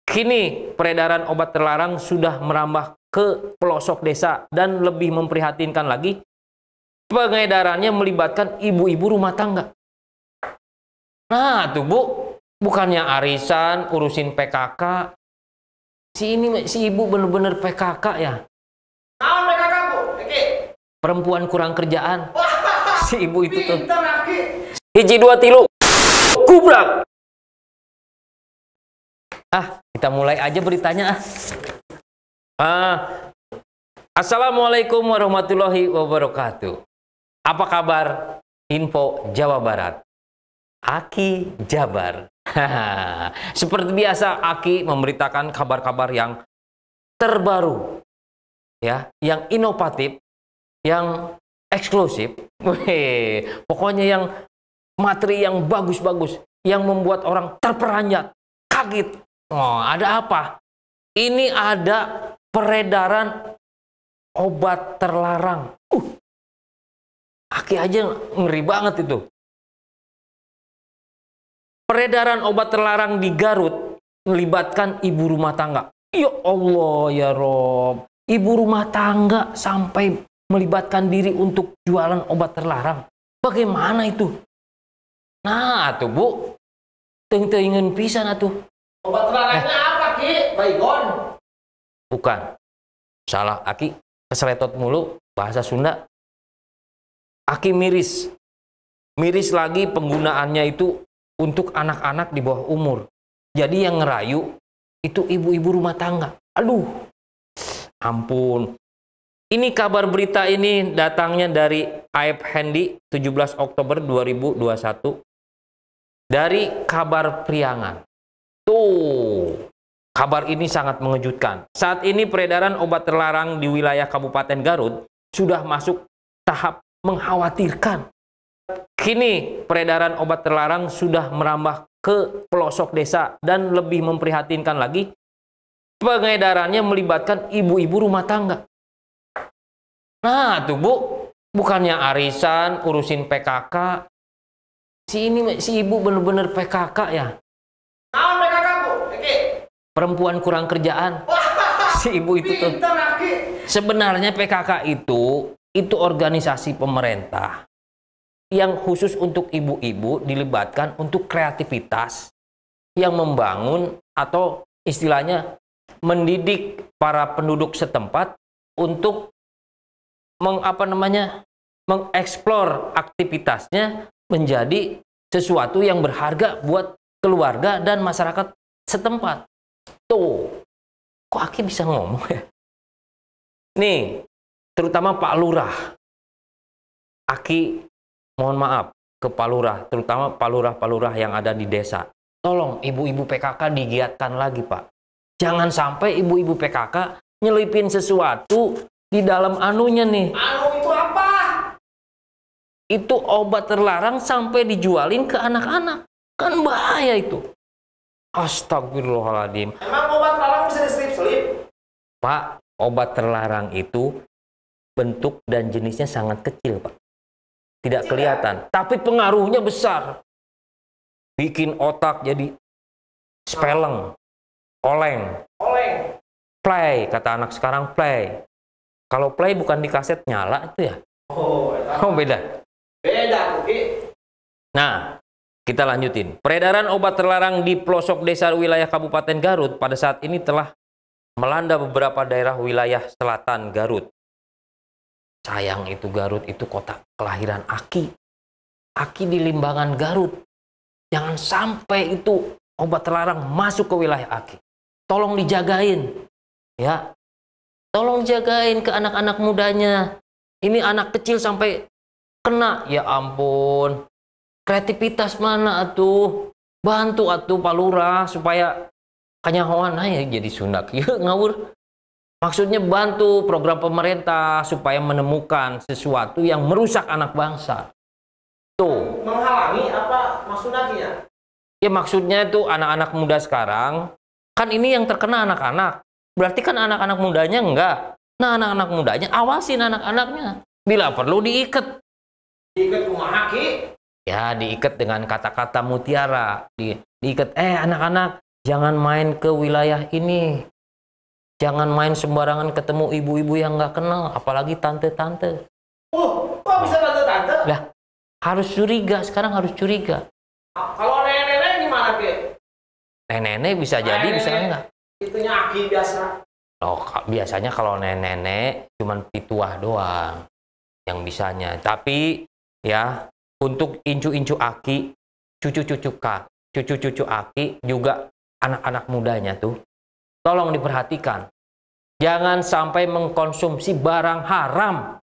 Kini peredaran obat terlarang sudah merambah ke pelosok desa dan lebih memprihatinkan lagi, pengedarannya melibatkan ibu-ibu rumah tangga. Nah tuh Bu, bukannya arisan, urusin PKK. Si ibu bener-bener PKK ya. Naon PKK Bu? Perempuan kurang kerjaan. Si ibu itu tuh. Pinter Aki. Hiji dua tilu. Kubrak. Kita mulai aja beritanya Assalamualaikum warahmatullahi wabarakatuh. Apa kabar? Info Jawa Barat. Aki Jabar. Seperti biasa, Aki memberitakan kabar-kabar yang terbaru, ya, yang inovatif, yang eksklusif. Pokoknya yang materi yang bagus-bagus, yang membuat orang terperanjat, kaget. Oh, ada apa? Ini ada peredaran obat terlarang. Aki aja ngeri banget itu. Peredaran obat terlarang di Garut melibatkan ibu rumah tangga. Ya Allah ya Rob. Ibu rumah tangga sampai melibatkan diri untuk jualan obat terlarang. Bagaimana itu? Nah tuh Bu, teuing pisan atuh. Obat terlarangnya apa Ki? Baygon? Bukan. Salah Aki, keseletot mulu bahasa Sunda. Aki miris. Miris lagi penggunaannya itu untuk anak-anak di bawah umur. Jadi yang ngerayu itu ibu-ibu rumah tangga. Aduh, ampun. Ini kabar berita ini datangnya dari Aib Handy 17 Oktober 2021. Dari Kabar Priangan. Tuh, kabar ini sangat mengejutkan. Saat ini peredaran obat terlarang di wilayah Kabupaten Garut sudah masuk tahap mengkhawatirkan. Kini peredaran obat terlarang sudah merambah ke pelosok desa dan lebih memprihatinkan lagi, pengedarannya melibatkan ibu-ibu rumah tangga. Nah tuh Bu, bukannya arisan, urusin PKK. Si ibu bener-bener PKK ya. Naon PKK Bu? Perempuan kurang kerjaan. Si ibu itu tuh. Pinter Aki. Sebenarnya PKK itu organisasi pemerintah yang khusus untuk ibu-ibu, dilibatkan untuk kreativitas yang membangun atau istilahnya mendidik para penduduk setempat untuk mengeksplor aktivitasnya menjadi sesuatu yang berharga buat keluarga dan masyarakat setempat. Tuh, kok Aki bisa ngomong ya? Nih, terutama Pak Lurah. Aki mohon maaf ke Pak Lurah, terutama Pak Lurah yang ada di desa. Tolong ibu-ibu PKK digiatkan lagi, Pak. Jangan sampai ibu-ibu PKK nyelipin sesuatu di dalam anunya nih. Anu itu apa? Itu obat terlarang sampai dijualin ke anak-anak. Kan bahaya itu. Astagfirullahaladzim. Emang obat terlarang bisa diselip-selip? Pak, obat terlarang itu bentuk dan jenisnya sangat kecil, Pak. Tidak kelihatan, tapi pengaruhnya besar. Bikin otak jadi speleng, oleng, play, kata anak sekarang play. Kalau play bukan di kaset nyala itu ya? Oh, Beda. Beda, Ki. Nah, kita lanjutin. Peredaran obat terlarang di pelosok desa wilayah Kabupaten Garut pada saat ini telah melanda beberapa daerah wilayah selatan Garut. Sayang itu Garut itu kota kelahiran Aki. Aki di Limbangan Garut. Jangan sampai itu obat terlarang masuk ke wilayah Aki. Tolong dijagain. Ya. Tolong jagain ke anak-anak mudanya. Ini anak kecil sampai kena. Ya ampun. Kreativitas mana atuh? Bantu atuh Pak Lurah supaya kanyahoan aja jadi sundak. Ya ngawur. Maksudnya bantu program pemerintah supaya menemukan sesuatu yang merusak anak bangsa. Tuh. Menghalangi apa maksudnya Ki ya? Ya maksudnya itu anak-anak muda sekarang, kan ini yang terkena anak-anak. Berarti kan anak-anak mudanya enggak. Nah anak-anak mudanya awasin anak-anaknya. Bila perlu diikat. Diikat kumaha Ki? Ya diikat dengan kata-kata mutiara. Diikat, anak-anak Jangan main ke wilayah ini. Jangan main sembarangan ketemu ibu-ibu yang nggak kenal, apalagi tante-tante. Kok bisa tante-tante? Lah, harus curiga, sekarang harus curiga. Kalau nenek-nenek gimana, Ki? Nenek-nenek bisa jadi, bisa enggak. Itunya Aki biasa. Oh, biasanya kalau nenek-nenek cuman pituah doang yang bisanya. Tapi ya, untuk incu-incu Aki, cucu-cucu Aki juga anak-anak mudanya tuh, tolong diperhatikan. Jangan sampai mengkonsumsi barang haram.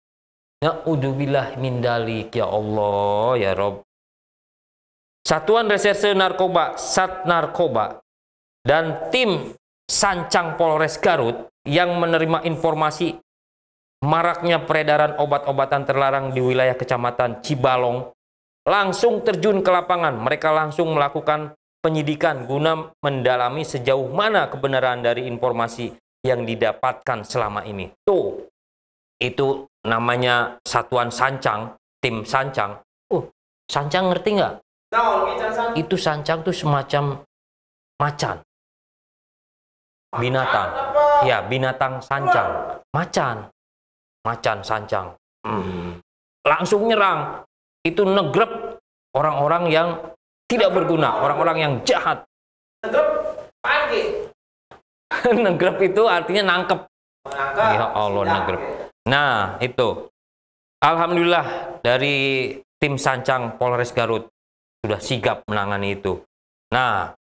Na'udzubillah min dalik, ya Allah, ya Rob. Satuan Reserse Narkoba, Sat Narkoba, dan tim Sancang Polres Garut yang menerima informasi maraknya peredaran obat-obatan terlarang di wilayah Kecamatan Cibalong langsung terjun ke lapangan. Mereka langsung melakukan penyidikan guna mendalami sejauh mana kebenaran dari informasi yang didapatkan selama ini. Tuh, itu namanya Satuan Sancang, tim Sancang. Sancang ngerti nggak? Itu sancang tuh semacam macan. Binatang. Ya, binatang sancang. Macan sancang. Langsung nyerang. Itu negrep orang-orang yang tidak berguna, orang-orang yang jahat. Negrep pagi. Negrep itu artinya nangkep. Ya Allah, negrep. Nah, itu. Alhamdulillah dari tim Sancang Polres Garut sudah sigap menangani itu. Nah,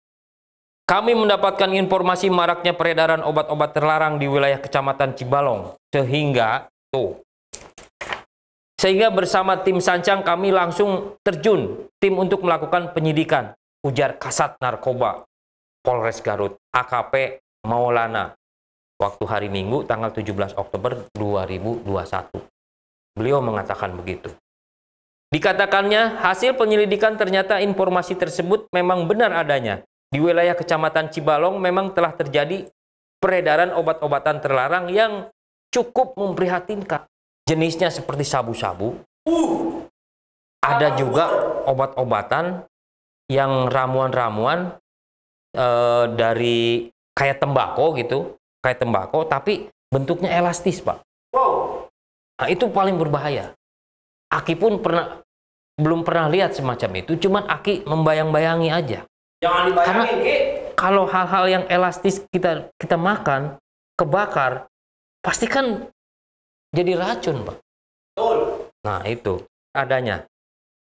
kami mendapatkan informasi maraknya peredaran obat-obat terlarang di wilayah Kecamatan Cibalong. Sehingga bersama tim Sancang kami langsung terjun tim untuk melakukan penyidikan, ujar Kasat Narkoba Polres Garut, AKP Maulana, waktu hari Minggu tanggal 17 Oktober 2021. Beliau mengatakan begitu. Dikatakannya, hasil penyelidikan ternyata informasi tersebut memang benar adanya. Di wilayah Kecamatan Cibalong memang telah terjadi peredaran obat-obatan terlarang yang cukup memprihatinkan. Jenisnya seperti sabu-sabu. Ada juga obat-obatan yang ramuan-ramuan dari kayak tembakau gitu. Kayak tembakau, tapi bentuknya elastis, Pak. Nah, itu paling berbahaya. Aki pun belum pernah lihat semacam itu, cuman Aki membayang-bayangi aja. Jangan dibayangin, Ki. Kalau hal-hal yang elastis kita makan, kebakar, pasti kan jadi racun, Pak. Betul. Nah, itu adanya.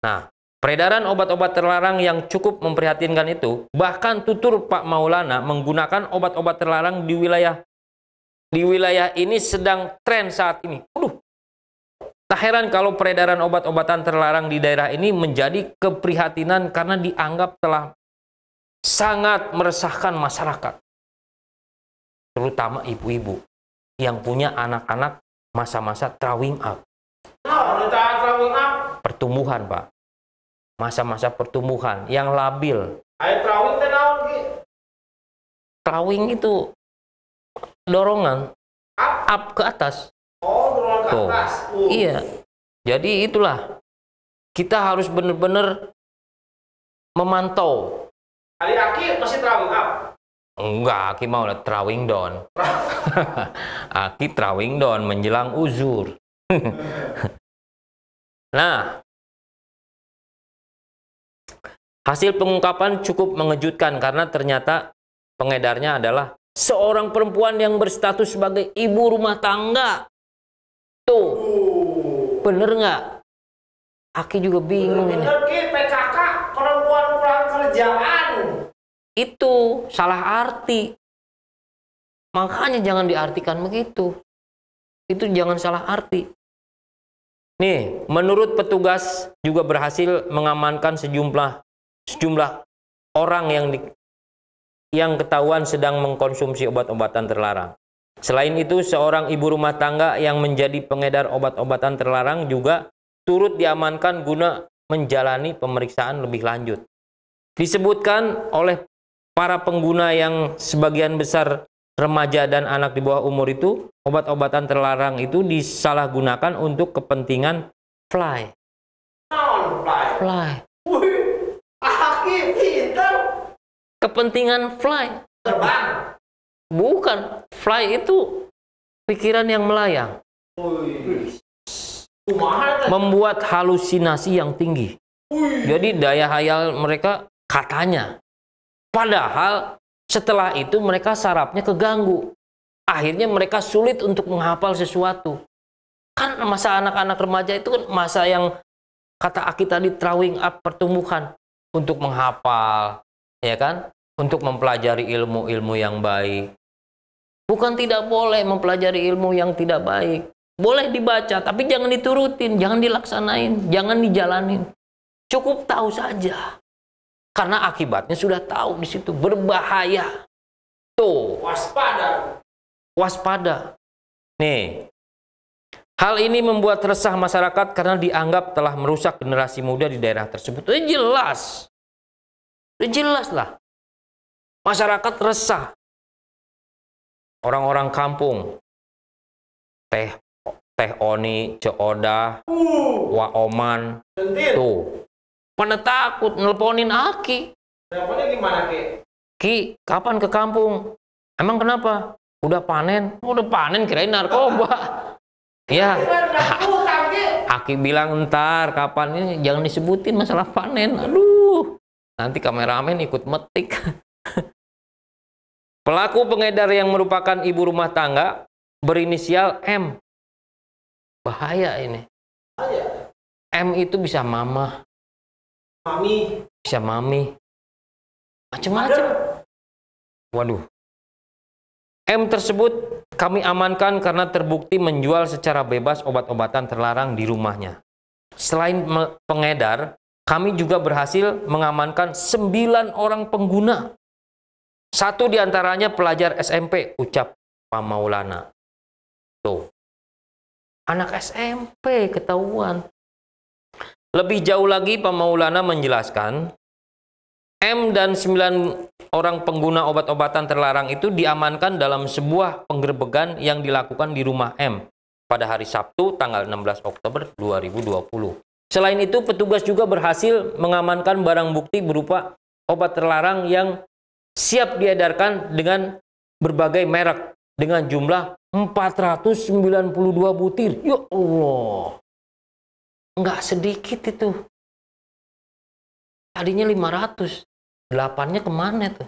Nah, peredaran obat-obat terlarang yang cukup memprihatinkan itu, bahkan tutur Pak Maulana menggunakan obat-obat terlarang di wilayah ini sedang tren saat ini. Tak heran kalau peredaran obat-obatan terlarang di daerah ini menjadi keprihatinan karena dianggap telah sangat meresahkan masyarakat. Terutama ibu-ibu yang punya anak-anak masa-masa throwing up. Pertumbuhan, Pak. Masa-masa pertumbuhan yang labil. Throwing teh naon, Ki? Throwing itu dorongan up ke atas. Oh, dorongan ke Tuh. atas. Iya. Jadi itulah. Kita harus benar-benar memantau. Hari Aki masih throwing up. Enggak, Aki mau throwing down. Aki throwing down menjelang uzur. Nah, hasil pengungkapan cukup mengejutkan karena ternyata pengedarnya adalah seorang perempuan yang berstatus sebagai ibu rumah tangga. Tuh, bener nggak? Aki juga bingung ini. Bener, Ki, PKK, perempuan kurang kerjaan. Itu salah arti. Makanya jangan diartikan begitu. Itu jangan salah arti. Nih, menurut petugas juga berhasil mengamankan sejumlah orang yang ketahuan sedang mengkonsumsi obat-obatan terlarang. Selain itu, seorang ibu rumah tangga yang menjadi pengedar obat-obatan terlarang juga turut diamankan guna menjalani pemeriksaan lebih lanjut. Disebutkan oleh para pengguna yang sebagian besar remaja dan anak di bawah umur itu, obat-obatan terlarang itu disalahgunakan untuk kepentingan fly. Naon, Play? Fly. Wih, Aki pinter. kepentingan fly. Terbang. Bukan, fly itu pikiran yang melayang. Membuat halusinasi yang tinggi. Jadi daya hayal mereka katanya. Padahal setelah itu mereka sarafnya keganggu. Akhirnya mereka sulit untuk menghafal sesuatu. Kan masa anak-anak remaja itu kan masa yang kata Aki tadi throwing up pertumbuhan untuk menghafal, ya kan? Untuk mempelajari ilmu-ilmu yang baik. Bukan tidak boleh mempelajari ilmu yang tidak baik. Boleh dibaca, tapi jangan diturutin, jangan dilaksanain, jangan dijalanin. Cukup tahu saja. Karena akibatnya sudah tahu di situ berbahaya. Tuh, Waspada. waspada. Nih. Hal ini membuat resah masyarakat karena dianggap telah merusak generasi muda di daerah tersebut. Jelas. Jelas lah. Masyarakat resah. Orang-orang kampung. Teh Oni, Ceoda, Wa Oman. Sentil. Tuh. Pada takut nelponin Aki. Teleponnya gimana, Ki? Ki, kapan ke kampung? Emang kenapa? Udah panen? Udah panen kirain narkoba. Ya, Aki bilang ntar kapan ini jangan disebutin masalah panen. Aduh, nanti kameramen ikut metik. Pelaku pengedar yang merupakan ibu rumah tangga berinisial M. Bahaya ini. M itu bisa mama, Mami. bisa mami, macam-macam. Waduh. M tersebut kami amankan karena terbukti menjual secara bebas obat-obatan terlarang di rumahnya. Selain pengedar, kami juga berhasil mengamankan 9 orang pengguna. 1 diantaranya pelajar SMP, ucap Pak Maulana. Tuh, anak SMP ketahuan. Lebih jauh lagi Pak Maulana menjelaskan, M dan 9 orang pengguna obat-obatan terlarang itu diamankan dalam sebuah penggerbegan yang dilakukan di rumah M pada hari Sabtu tanggal 16 Oktober 2020. Selain itu, petugas juga berhasil mengamankan barang bukti berupa obat terlarang yang siap diedarkan dengan berbagai merek dengan jumlah 492 butir. Ya Allah. Nggak sedikit itu. Tadinya 500. 8-nya kemana tuh?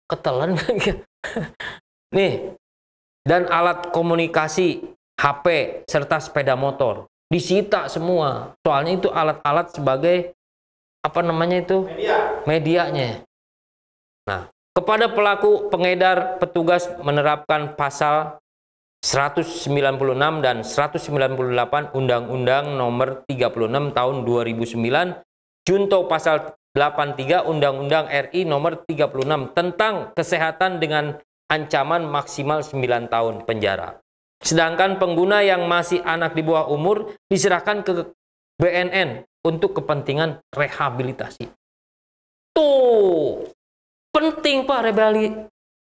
Ketelan. Nih. Dan alat komunikasi, HP, serta sepeda motor. Disita semua. Soalnya itu alat-alat sebagai, apa namanya itu? Medianya. Nah, kepada pelaku pengedar, petugas menerapkan pasal 196 dan 198 Undang-Undang Nomor 36 Tahun 2009, Junto Pasal 83 Undang-Undang RI Nomor 36 tentang kesehatan dengan ancaman maksimal 9 tahun penjara. Sedangkan pengguna yang masih anak di bawah umur diserahkan ke BNN untuk kepentingan rehabilitasi. Tuh, penting Pak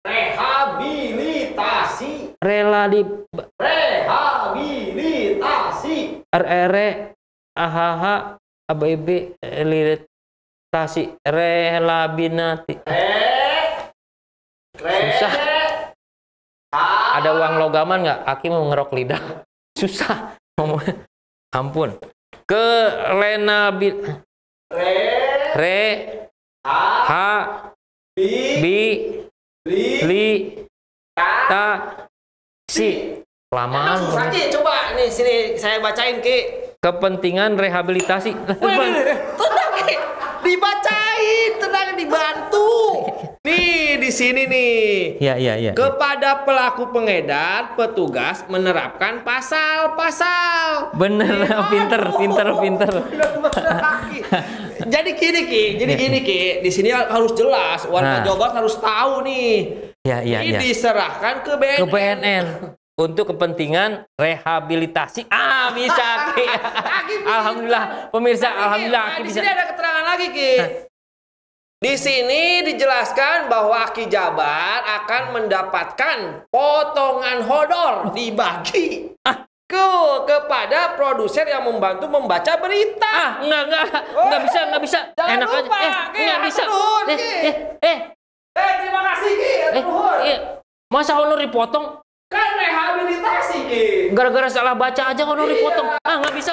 Rehabilitasi. rehabilitasi. RR AHH ABB rehabilitasi relabinati. Susah. Ada uang logaman nggak? Aki mau ngerok lidah. Susah ngomongnya. Ampun. Ke lenabil si lamaan. Susah, Ki. Coba nih sini saya bacain, Ki. Kepentingan rehabilitasi. Tenang, Ki. Dibacain, tenang, dibantu. Nih, di sini nih. Iya. Kepada pelaku pengedar, petugas menerapkan pasal-pasal. Bener, pinter. Jadi gini Ki, di sini harus jelas, warga Jawa Barat harus tahu nih. Iya. Ini diserahkan ke BNN. Ke BNN untuk kepentingan rehabilitasi. Bisa Ki. Alhamdulillah, pemirsa, alhamdulillah Aki Di bisa. sini ada keterangan lagi, Ki. Di sini dijelaskan bahwa Aki Jabar akan mendapatkan potongan hodor dibagi kepada produser yang membantu membaca berita. Enggak bisa. Jangan Enak lupa, aja. Ki, Enggak aku bisa. nuhun, Ki. Terima kasih Ki. Masa honor dipotong? Kan rehabilitasi Ki. Gara-gara salah baca aja honor dipotong. Nggak bisa.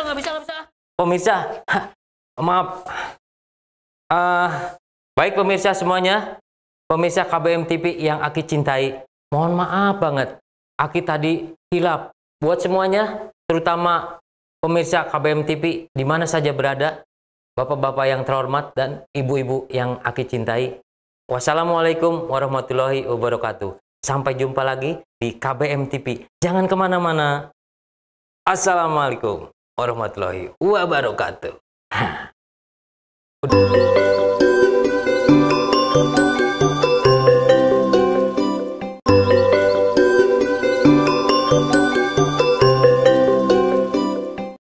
Pemirsa, maaf. Baik pemirsa semuanya, pemirsa KBM TV yang Aki cintai, mohon maaf banget. Aki tadi hilap. Buat semuanya, terutama pemirsa KBM TV di mana saja berada, bapak-bapak yang terhormat dan ibu-ibu yang Aki cintai. Wassalamualaikum warahmatullahi wabarakatuh. Sampai jumpa lagi di KBM TV. Jangan kemana-mana. Assalamualaikum warahmatullahi wabarakatuh.